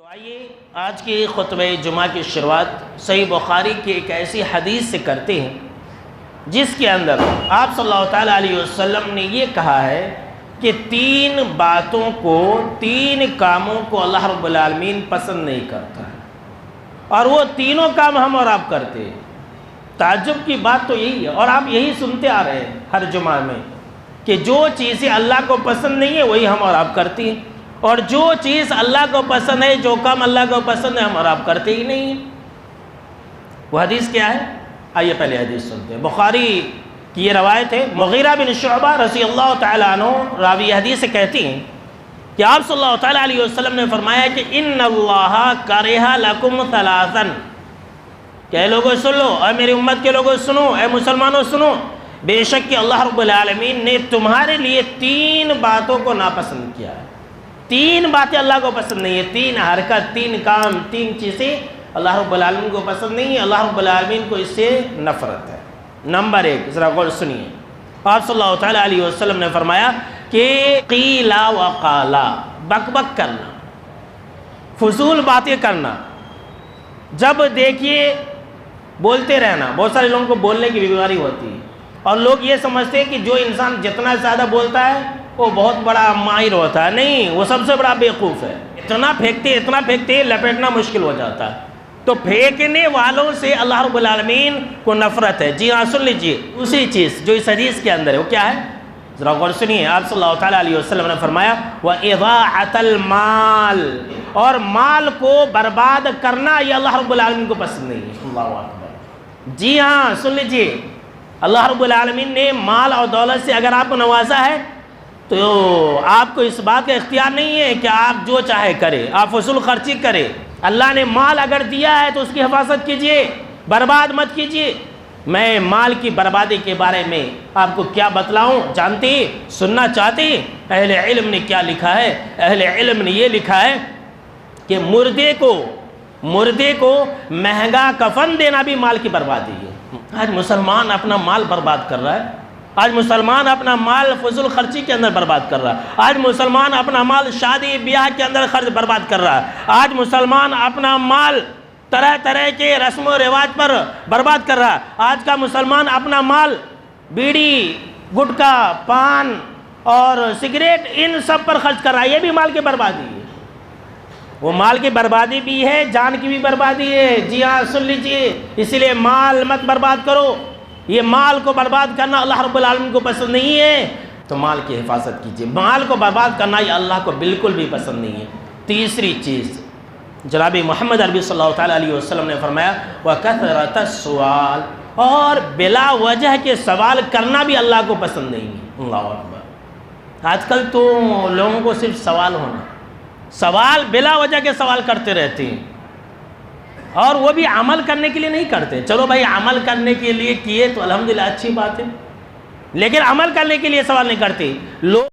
تو آئیے آج کی خطبہ جمعہ کی شروعات صحیح بخاری کی ایک ایسی حدیث سے کرتے ہیں جس کے اندر آپ صلی اللہ تعالیٰ علیہ وسلم نے یہ کہا ہے کہ تین باتوں کو، تین کاموں کو اللہ رب العالمین پسند نہیں کرتا ہے، اور وہ تینوں کام ہم اور آپ کرتے ہیں۔ تعجب کی بات تو یہی ہے، اور آپ یہی سنتے آ رہے ہیں ہر جمعہ میں کہ جو چیزیں اللہ کو پسند نہیں ہے وہی ہم اور آپ کرتی ہیں، اور جو چیز اللہ کو پسند ہے، جو کام اللہ کو پسند ہے، ہم اور آپ کرتے ہی نہیں ہیں۔ وہ حدیث کیا ہے؟ آئیے پہلے حدیث سنتے ہیں۔ بخاری کی یہ روایت ہے، مغیرہ بن شعبہ رضی اللہ تعالیٰ عنہ راوی حدیث سے کہتی ہیں کہ آپ صلی اللہ تعالیٰ علیہ وسلم نے فرمایا کہ ان اللہ کرہ لکم ثلاثا، کہ اے لوگوں سن لو، اے میری امت کے لوگوں سنو، اے مسلمانوں سنو، بے شک کہ اللہ رب العالمین نے تمہارے لیے تین باتوں کو ناپسند کیا ہے۔ تین باتیں اللہ کو پسند نہیں ہے، تین حرکت، تین کام، تین چیزیں اللہ رب العالمین کو پسند نہیں ہے، اللہ رب العالمین کو اس سے نفرت ہے۔ نمبر ایک، ذرا غور سنیے، آپ صلی اللہ تعالیٰ علیہ وسلم نے فرمایا کہ قیلا وقالا، بک بک کرنا، فضول باتیں کرنا۔ جب دیکھیے بولتے رہنا، بہت سارے لوگوں کو بولنے کی بیماری ہوتی ہے، اور لوگ یہ سمجھتے ہیں کہ جو انسان جتنا زیادہ بولتا ہے وہ بہت بڑا ماہر ہوتا ہے۔ نہیں، وہ سب سے بڑا بیوقوف ہے۔ اتنا پھینکتے لپیٹنا مشکل ہو جاتا ہے۔ تو پھینکنے والوں سے اللہ رب العالمین کو نفرت ہے۔ جی ہاں، سن لیجئے، اسی چیز جو اس حدیث کے اندر ہے وہ کیا ہے؟ ذرا غور سنیے، آپ صلی اللہ تعالیٰ علیہ وسلم نے فرمایا وَإِضَاعَةَ الْمَالِ، اور مال کو برباد کرنا یہ اللہ رب العالمین کو پسند نہیں ہے۔ اللہ اکبر۔ جی ہاں، سن لیجئے، اللہ رب العالمین نے مال اور دولت سے اگر آپ کو نوازا ہے تو آپ کو اس بات کا اختیار نہیں ہے کہ آپ جو چاہے کرے، آپ فضول خرچی کرے۔ اللہ نے مال اگر دیا ہے تو اس کی حفاظت کیجئے، برباد مت کیجئے۔ میں مال کی بربادی کے بارے میں آپ کو کیا بتلاؤں؟ جانتے ہیں، سننا چاہتے ہیں؟ اہل علم نے کیا لکھا ہے؟ اہل علم نے یہ لکھا ہے کہ مردے کو مہنگا کفن دینا بھی مال کی بربادی ہے۔ آج مسلمان اپنا مال برباد کر رہا ہے، آج مسلمان اپنا مال فضول خرچی کے اندر برباد کر رہا ہے، آج مسلمان اپنا مال شادی بیاہ کے اندر خرچ برباد کر رہا ہے، آج مسلمان اپنا مال طرح طرح کے رسم و رواج پر برباد کر رہا ہے، آج کا مسلمان اپنا مال بیڑی، گٹکا، پان اور سگریٹ ان سب پر خرچ کر رہا ہے۔ یہ بھی مال کی بربادی ہے۔ وہ مال کی بربادی بھی ہے، جان کی بھی بربادی ہے۔ جی ہاں، سن لیجئے، اسی لیے مال مت برباد کرو۔ یہ مال کو برباد کرنا اللہ رب العالمین کو پسند نہیں ہے، تو مال کی حفاظت کیجئے۔ مال کو برباد کرنا یہ اللہ کو بالکل بھی پسند نہیں ہے۔ تیسری چیز، جناب محمد عربی صلی اللہ تعالیٰ علیہ وسلم نے فرمایا وَكَثْرَةَ السُّؤَالِ، اور بلا وجہ کے سوال کرنا بھی اللہ کو پسند نہیں ہے۔ اللہ اکبر۔ آج کل تو لوگوں کو صرف سوال بلا وجہ کے سوال کرتے رہتے ہیں، اور وہ بھی عمل کرنے کے لیے نہیں کرتے۔ چلو بھائی، عمل کرنے کے لیے کیے تو الحمدللہ اچھی بات ہے، لیکن عمل کرنے کے لیے سوال نہیں کرتے لوگ۔